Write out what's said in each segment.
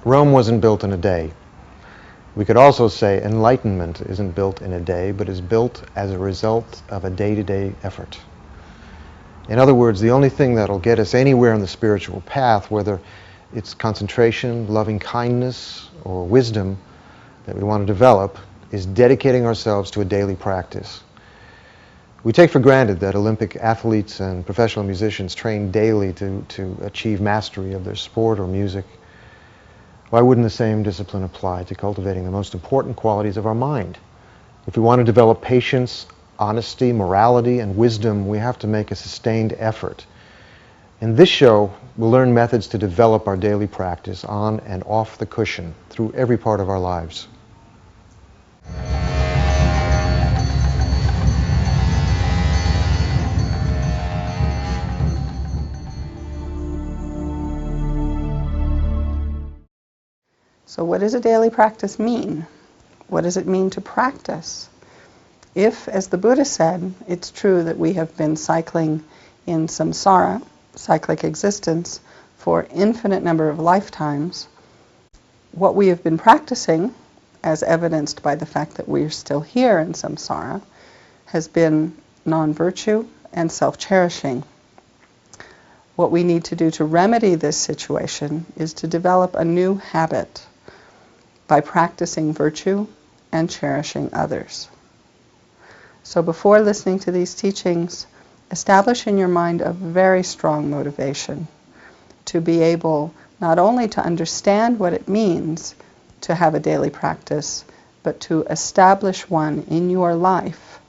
Rome wasn't built in a day. We could also say enlightenment isn't built in a day, but is built as a result of a day-to-day effort. In other words, the only thing that'll get us anywhere on the spiritual path, whether it's concentration, loving kindness, or wisdom that we want to develop, is dedicating ourselves to a daily practice. We take for granted that Olympic athletes and professional musicians train daily to achieve mastery of their sport or music. Why wouldn't the same discipline apply to cultivating the most important qualities of our mind? If we want to develop patience, honesty, morality, and wisdom, we have to make a sustained effort. In this show, we'll learn methods to develop our daily practice on and off the cushion through every part of our lives. So what does a daily practice mean? What does it mean to practice? If, as the Buddha said, it's true that we have been cycling in samsara, cyclic existence, for infinite number of lifetimes, what we have been practicing, as evidenced by the fact that we're still here in samsara, has been non-virtue and self-cherishing. What we need to do to remedy this situation is to develop a new habit by practicing virtue and cherishing others. So before listening to these teachings, establish in your mind a very strong motivation to be able not only to understand what it means to have a daily practice, but to establish one in your life,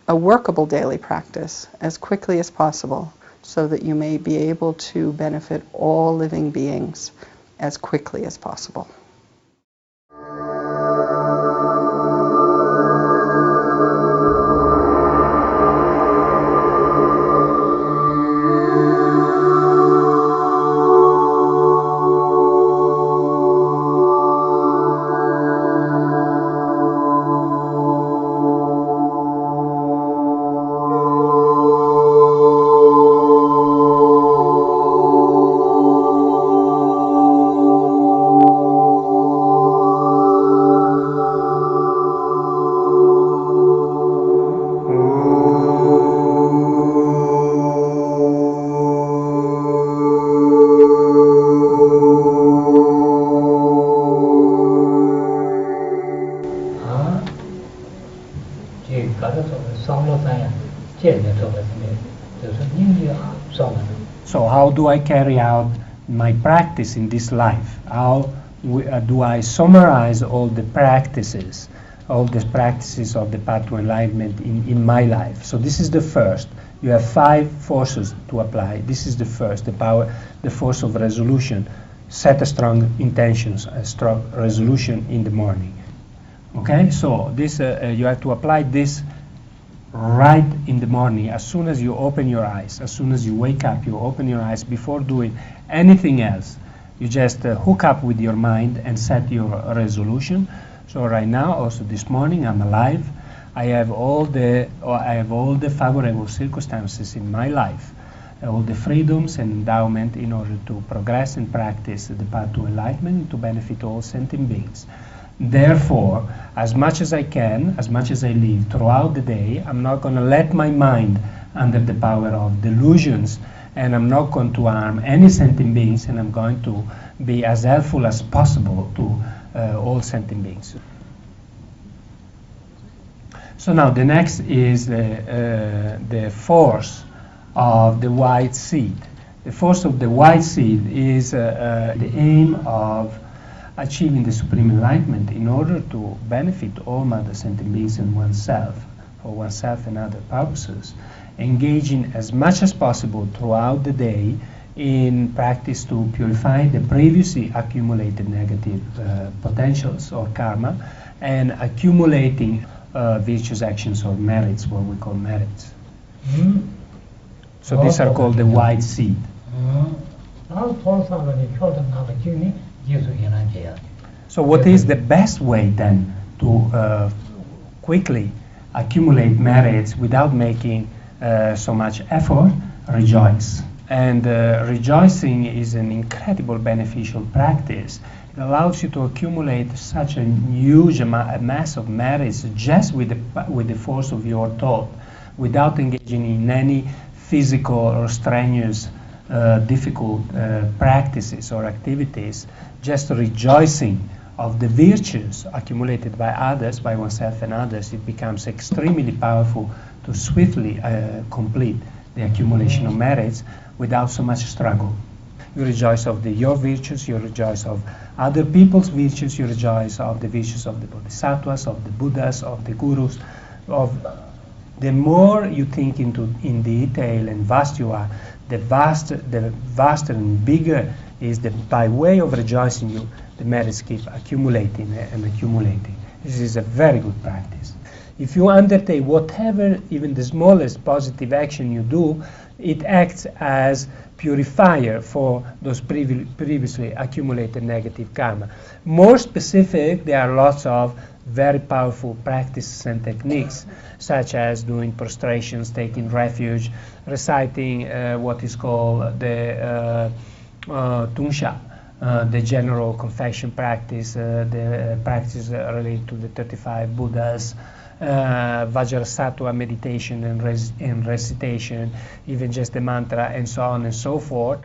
a workable daily practice, as quickly as possible, so that you may be able to benefit all living beings as quickly as possible. So how do I carry out my practice in this life? How do I summarize all the practices of the path to enlightenment in my life? So this is the first. You have 5 forces to apply. This is the first, the force of resolution. Set a strong intentions, a strong resolution in the morning. Okay, so this you have to apply this right in the morning, as soon as you open your eyes, as soon as you wake up, you open your eyes before doing anything else. You just hook up with your mind and set your resolution. So right now, also this morning, I'm alive. I have all the favorable circumstances in my life, all the freedoms and endowment in order to progress and practice the path to enlightenment to benefit all sentient beings. Therefore, as much as I can, as much as I live throughout the day, I'm not going to let my mind under the power of delusions, and I'm not going to harm any sentient beings, and I'm going to be as helpful as possible to all sentient beings. So now the next is the force of the white seed. The force of the white seed is the aim of achieving the supreme enlightenment in order to benefit all mother sentient beings and oneself, for oneself and other purposes, engaging as much as possible throughout the day in practice to purify the previously accumulated negative potentials or karma, and accumulating virtuous actions or merits, what we call merits. So these are called the white seed. So what is the best way then to quickly accumulate merits without making so much effort? Rejoice. And rejoicing is an incredible beneficial practice. It allows you to accumulate such a huge mass of merits just with the force of your thought, without engaging in any physical or strenuous, difficult practices or activities. Just rejoicing of the virtues accumulated by others, by oneself and others, it becomes extremely powerful to swiftly complete the accumulation of merits without so much struggle. You rejoice of your virtues, you rejoice of other people's virtues, you rejoice of the virtues of the bodhisattvas, of the Buddhas, of the gurus. The more you think in detail and vast you are, the vaster and bigger is by way of rejoicing you, the merits keep accumulating and accumulating. This is a very good practice. If you undertake whatever, even the smallest positive action you do, it acts as purifier for those previously accumulated negative karma. More specific, there are lots of very powerful practices and techniques, such as doing prostrations, taking refuge, reciting what is called the Tunsha, the general confession practice, the practice related to the 35 Buddhas, Vajrasattva meditation and recitation, even just the mantra, and so on and so forth.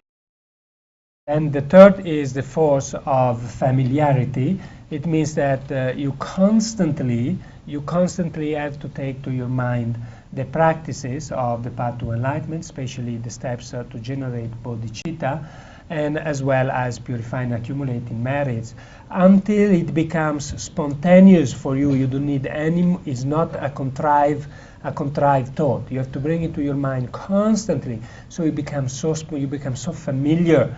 And the third is the force of familiarity. It means that you constantly have to take to your mind the practices of the path to enlightenment, especially the steps to generate bodhicitta, and as well as purifying, accumulating merits, until it becomes spontaneous for you. You don't need any. It's not a contrived thought. You have to bring it to your mind constantly, so you become so familiar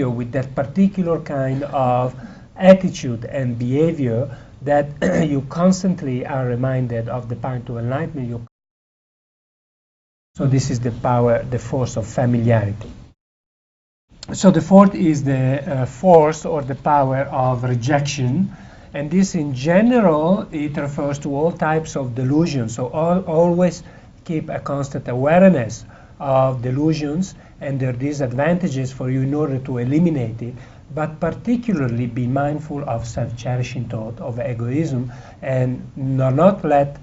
with that particular kind of attitude and behavior that you constantly are reminded of the path to enlightenment. So this is the power, the force of familiarity. So the fourth is the force or the power of rejection, and this in general, it refers to all types of delusions. So always keep a constant awareness of delusions and their disadvantages for you in order to eliminate it, but particularly be mindful of self-cherishing thought, of egoism, and do not let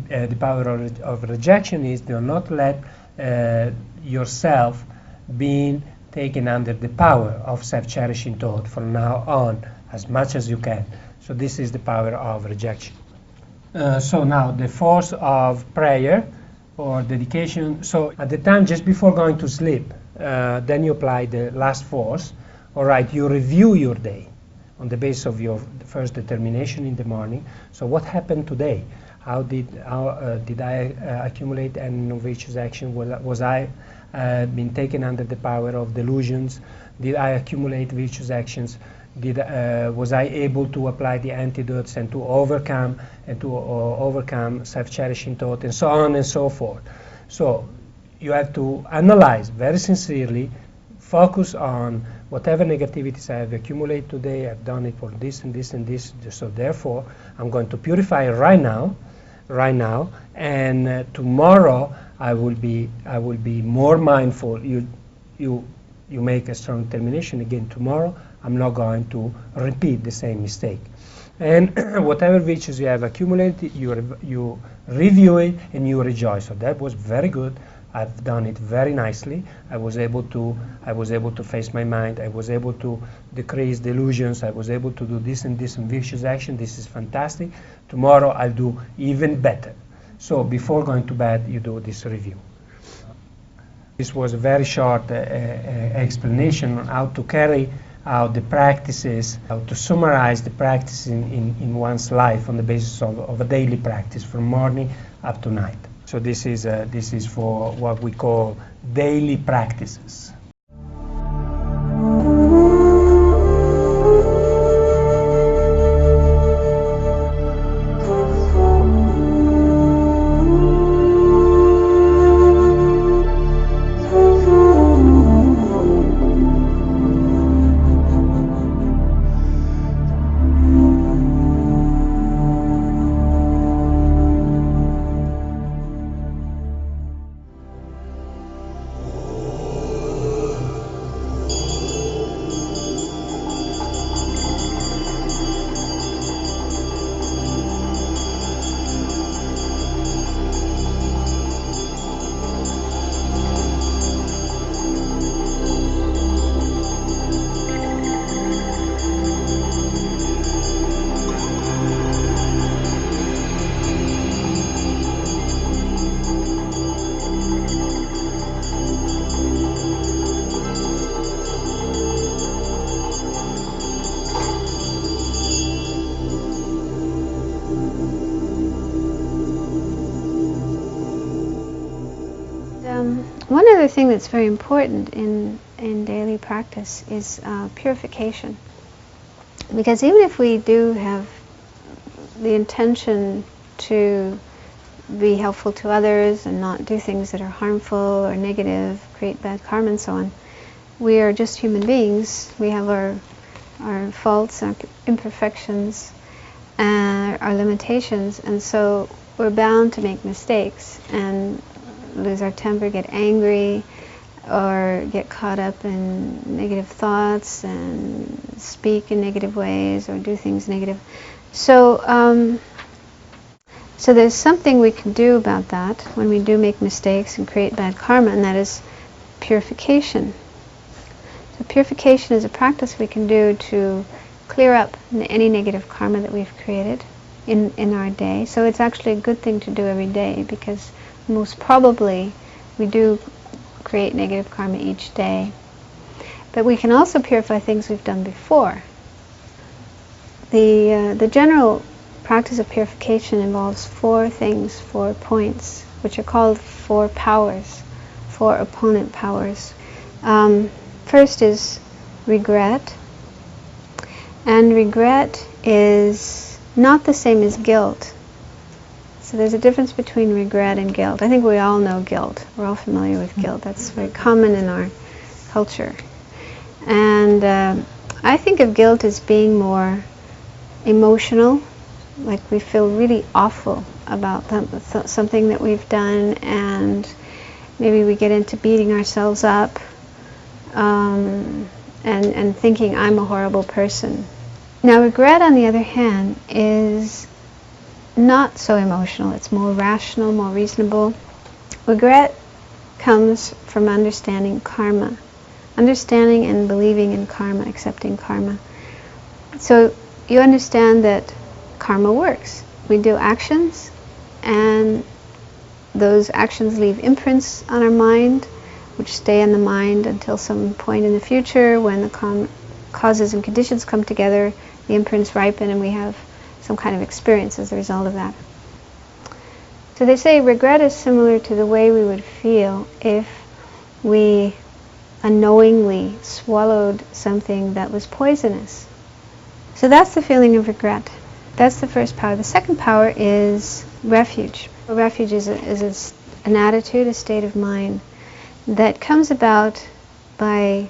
the power of rejection is do not let yourself being taken under the power of self-cherishing thought from now on as much as you can. So this is the power of rejection. So now the force of prayer or dedication. So at the time just before going to sleep, then you apply the last force. All right, you review your day on the basis of your first determination in the morning. So what happened today? How did I accumulate any virtuous action? Was I been taken under the power of delusions? Did I accumulate virtuous actions? Was I able to apply the antidotes and to overcome self-cherishing thought, and so on and so forth? So you have to analyze very sincerely, focus on whatever negativities I have accumulated today. I've done it for this and this and this. So therefore, I'm going to purify it right now, and tomorrow I will be more mindful. You make a strong determination again tomorrow. I'm not going to repeat the same mistake. And whatever virtues you have accumulated, you review it and you rejoice. So that was very good. I've done it very nicely. I was able to face my mind. I was able to decrease delusions. I was able to do this and this and virtuous action. This is fantastic. Tomorrow I'll do even better. So before going to bed, you do this review. This was a very short explanation on how to carry out the practices, how to summarize the practice in one's life on the basis of a daily practice from morning up to night. So this is for what we call daily practices. other thing that's very important in daily practice is purification. Because even if we do have the intention to be helpful to others and not do things that are harmful or negative, create bad karma and so on, we are just human beings. We have our faults, our imperfections, and our limitations, and so we're bound to make mistakes and lose our temper, get angry, or get caught up in negative thoughts and speak in negative ways or do things negative. So, so there's something we can do about that when we do make mistakes and create bad karma, and that is purification. So purification is a practice we can do to clear up any negative karma that we've created in our day. So it's actually a good thing to do every day, because most probably we do create negative karma each day. But we can also purify things we've done before. The general practice of purification involves 4 things, 4 points, which are called 4 powers, 4 opponent powers. First is regret. And regret is not the same as guilt. So there's a difference between regret and guilt. I think we all know guilt. We're all familiar with guilt. That's very common in our culture. And I think of guilt as being more emotional, like we feel really awful about something that we've done, and maybe we get into beating ourselves up and thinking, I'm a horrible person. Now regret, on the other hand, is not so emotional. It's more rational, more reasonable. Regret comes from understanding karma, understanding and believing in karma, accepting karma. So you understand that karma works. We do actions, and those actions leave imprints on our mind, which stay in the mind until some point in the future when the causes and conditions come together, the imprints ripen, and we have some kind of experience as a result of that. So they say regret is similar to the way we would feel if we unknowingly swallowed something that was poisonous. So that's the feeling of regret. That's the first power. The second power is refuge. Refuge is an attitude, a state of mind that comes about by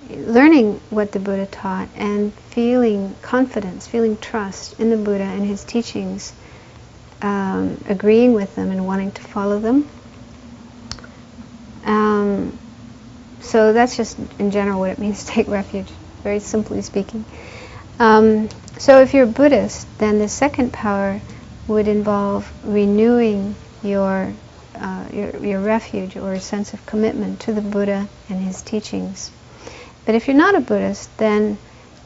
learning what the Buddha taught and feeling confidence, feeling trust in the Buddha and his teachings, agreeing with them and wanting to follow them. So that's just in general what it means to take refuge, very simply speaking. So if you're a Buddhist, then the second power would involve renewing your refuge or sense of commitment to the Buddha and his teachings. But if you're not a Buddhist, then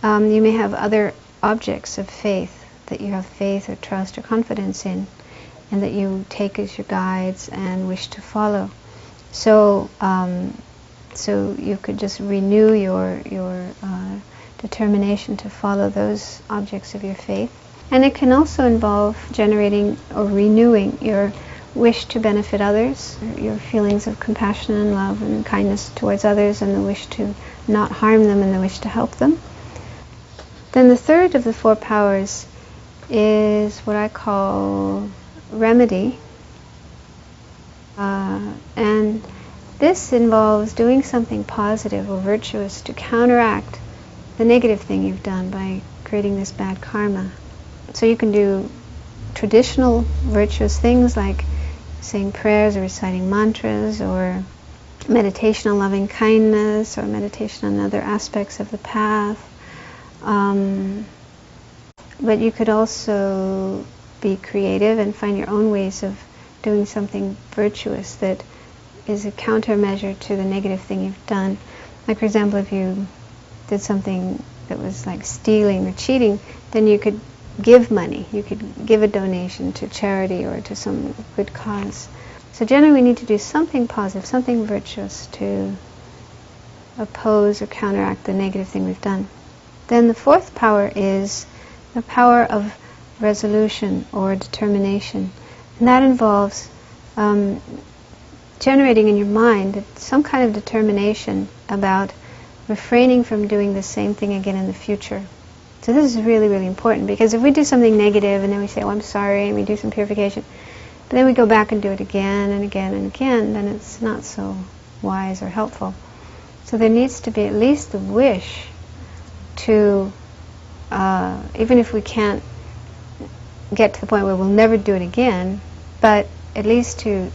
you may have other objects of faith that you have faith or trust or confidence in, and that you take as your guides and wish to follow. So, so you could just renew your determination to follow those objects of your faith. And it can also involve generating or renewing your wish to benefit others, your feelings of compassion and love and kindness towards others, and the wish to not harm them and the wish to help them. Then the third of the 4 powers is what I call remedy. And this involves doing something positive or virtuous to counteract the negative thing you've done by creating this bad karma. So you can do traditional virtuous things like saying prayers or reciting mantras, or meditation on loving kindness, or meditation on other aspects of the path. But you could also be creative and find your own ways of doing something virtuous that is a countermeasure to the negative thing you've done. Like, for example, if you did something that was like stealing or cheating, then you could give money. You could give a donation to charity or to some good cause. So generally we need to do something positive, something virtuous to oppose or counteract the negative thing we've done. Then the 4th power is the power of resolution or determination. And that involves generating in your mind some kind of determination about refraining from doing the same thing again in the future. So this is really, really important, because if we do something negative and then we say, oh, I'm sorry, and we do some purification, but then we go back and do it again and again and again, then it's not so wise or helpful. So there needs to be at least the wish to, even if we can't get to the point where we'll never do it again, but at least to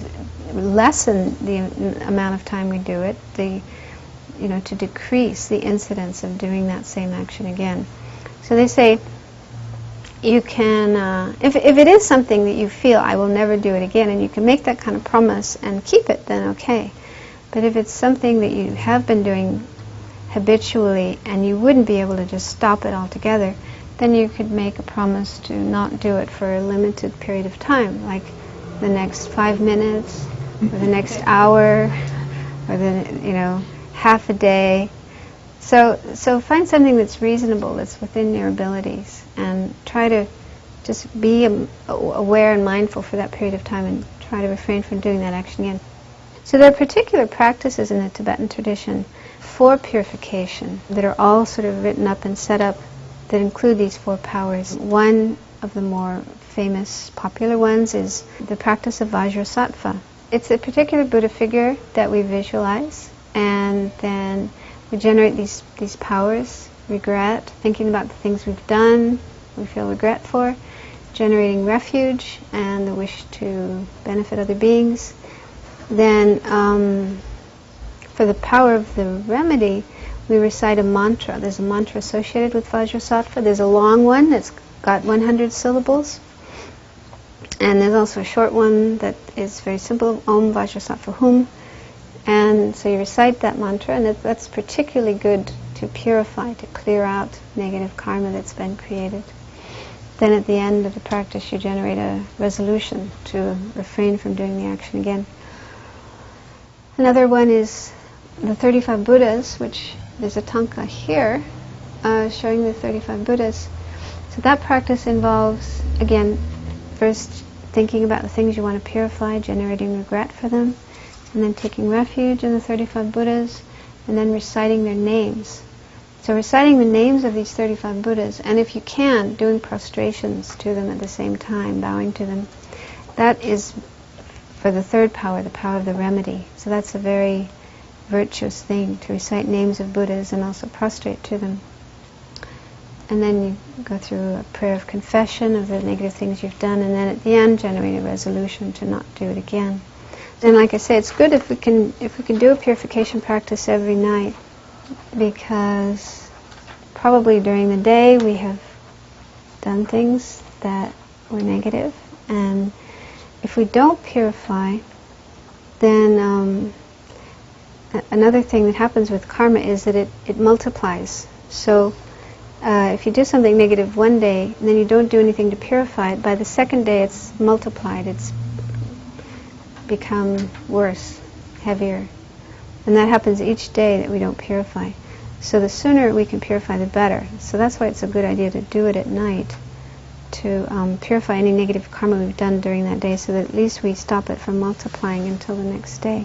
lessen the amount of time we do it, to decrease the incidence of doing that same action again. So they say you can, if it is something that you feel, I will never do it again, and you can make that kind of promise and keep it, then okay. But if it's something that you have been doing habitually and you wouldn't be able to just stop it altogether, then you could make a promise to not do it for a limited period of time, like the next 5 minutes, or the next hour, or the, half a day. So find something that's reasonable, that's within your abilities, and try to just be aware and mindful for that period of time, and try to refrain from doing that action again. So there are particular practices in the Tibetan tradition for purification that are all sort of written up and set up that include these 4 powers. One of the more famous, popular ones is the practice of Vajrasattva. It's a particular Buddha figure that we visualize, and then we generate these powers: regret, thinking about the things we've done, we feel regret for, generating refuge, and the wish to benefit other beings. Then, for the power of the remedy, we recite a mantra. There's a mantra associated with Vajrasattva. There's a long one that's got 100 syllables. And there's also a short one that is very simple, Om Vajrasattva Hum. And so you recite that mantra, and that's particularly good to purify, to clear out negative karma that's been created. Then at the end of the practice, you generate a resolution to refrain from doing the action again. Another one is the 35 Buddhas, which there's a tanka here showing the 35 Buddhas. So that practice involves, again, first thinking about the things you want to purify, generating regret for them, and then taking refuge in the 35 Buddhas, and then reciting their names. So reciting the names of these 35 Buddhas, and if you can, doing prostrations to them at the same time, bowing to them. That is for the third power, the power of the remedy. So that's a very virtuous thing, to recite names of Buddhas and also prostrate to them. And then you go through a prayer of confession of the negative things you've done, and then at the end generate a resolution to not do it again. And like I say, it's good if we can do a purification practice every night, because probably during the day we have done things that were negative, and if we don't purify, then another thing that happens with karma is that it multiplies. So if you do something negative one day, and then you don't do anything to purify it, by the second day it's multiplied, it's become worse, heavier. And that happens each day that we don't purify. So the sooner we can purify, the better. So that's why it's a good idea to do it at night, to purify any negative karma we've done during that day, so that at least we stop it from multiplying until the next day.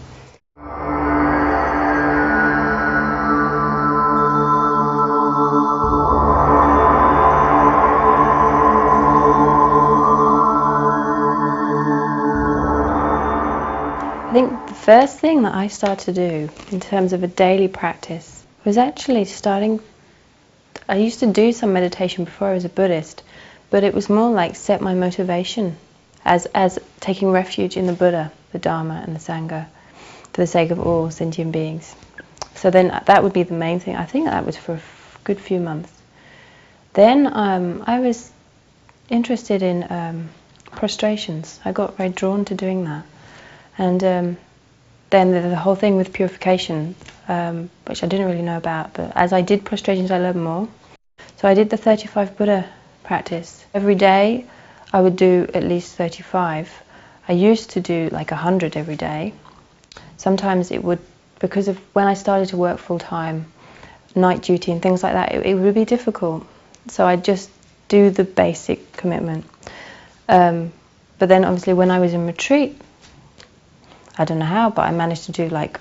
I think the first thing that I started to do in terms of a daily practice was actually I used to do some meditation before I was a Buddhist, but it was more like set my motivation as taking refuge in the Buddha, the Dharma and the Sangha for the sake of all sentient beings. So then that would be the main thing. I think that was for a good few months. Then I was interested in prostrations. I got very drawn to doing that. And then the whole thing with purification, which I didn't really know about, but as I did prostrations I learned more. So I did the 35 Buddha practice. Every day I would do at least 35. I used to do like 100 every day. Sometimes it would, because of when I started to work full time, night duty and things like that, it would be difficult. So I'd just do the basic commitment. But then obviously when I was in retreat, I don't know how, but I managed to do like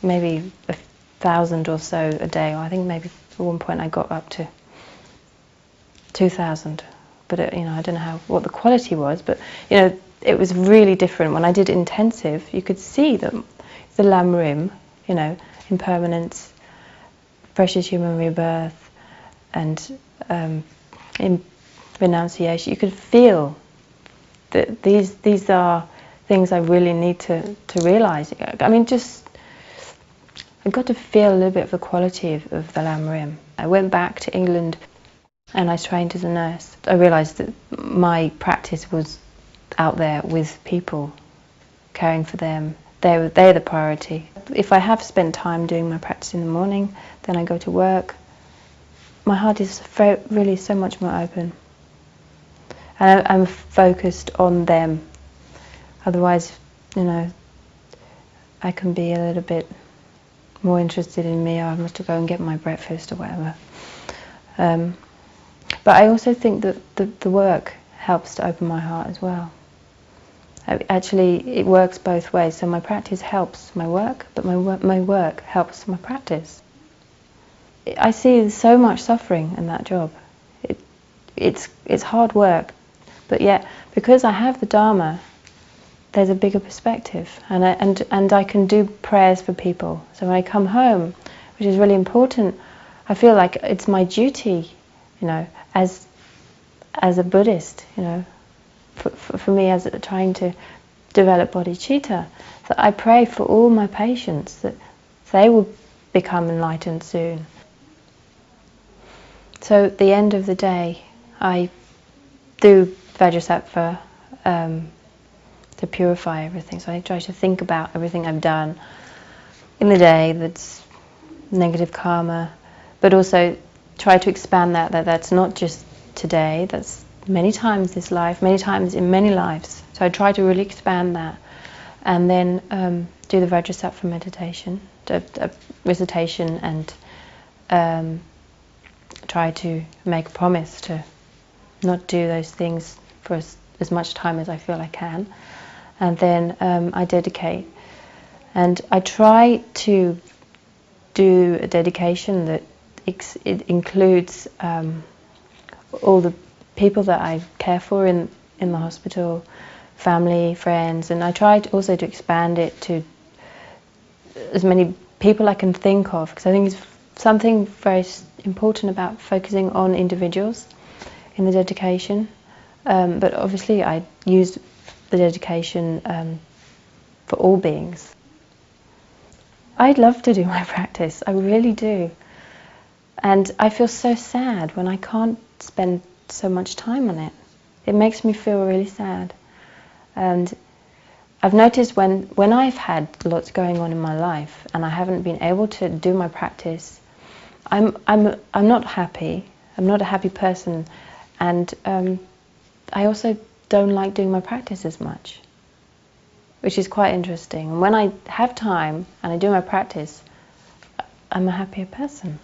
maybe 1,000 or so a day. Or I think maybe at one point I got up to 2,000. But I don't know what the quality was. But it was really different. When I did intensive, you could see the Lam Rim, impermanence, precious human rebirth, and in renunciation. You could feel that these are things I really need to realise. I mean, I got to feel a little bit of the quality of the Lam Rim. I went back to England and I trained as a nurse. I realised that my practice was out there with people, caring for them. They're the priority. If I have spent time doing my practice in the morning, then I go to work. My heart is really so much more open. And I'm focused on them. Otherwise, I can be a little bit more interested in me. I must go and get my breakfast or whatever. But I also think that the work helps to open my heart as well. Actually, it works both ways. So my practice helps my work, but my work helps my practice. I see so much suffering in that job. It's hard work, but yet because I have the Dharma, there's a bigger perspective, and I can do prayers for people. So when I come home, which is really important, I feel like it's my duty, as a Buddhist, for me as trying to develop bodhicitta, that I pray for all my patients that they will become enlightened soon. So at the end of the day, I do Vajrasattva to purify everything. So I try to think about everything I've done in the day that's negative karma, but also try to expand that's not just today, that's many times this life, many times in many lives. So I try to really expand that, and then do the Vajrasattva meditation, recitation, and try to make a promise to not do those things for as much time as I feel I can. And then I dedicate. And I try to do a dedication that it includes all the people that I care for in the hospital, family, friends, and I try also to expand it to as many people I can think of, because I think it's something very important about focusing on individuals in the dedication. But obviously I use the dedication for all beings. I'd love to do my practice, I really do. And I feel so sad when I can't spend so much time on it. It makes me feel really sad. And I've noticed when I've had lots going on in my life and I haven't been able to do my practice, I'm not happy. I'm not a happy person, and I also don't like doing my practice as much, which is quite interesting. And when I have time and I do my practice, I'm a happier person.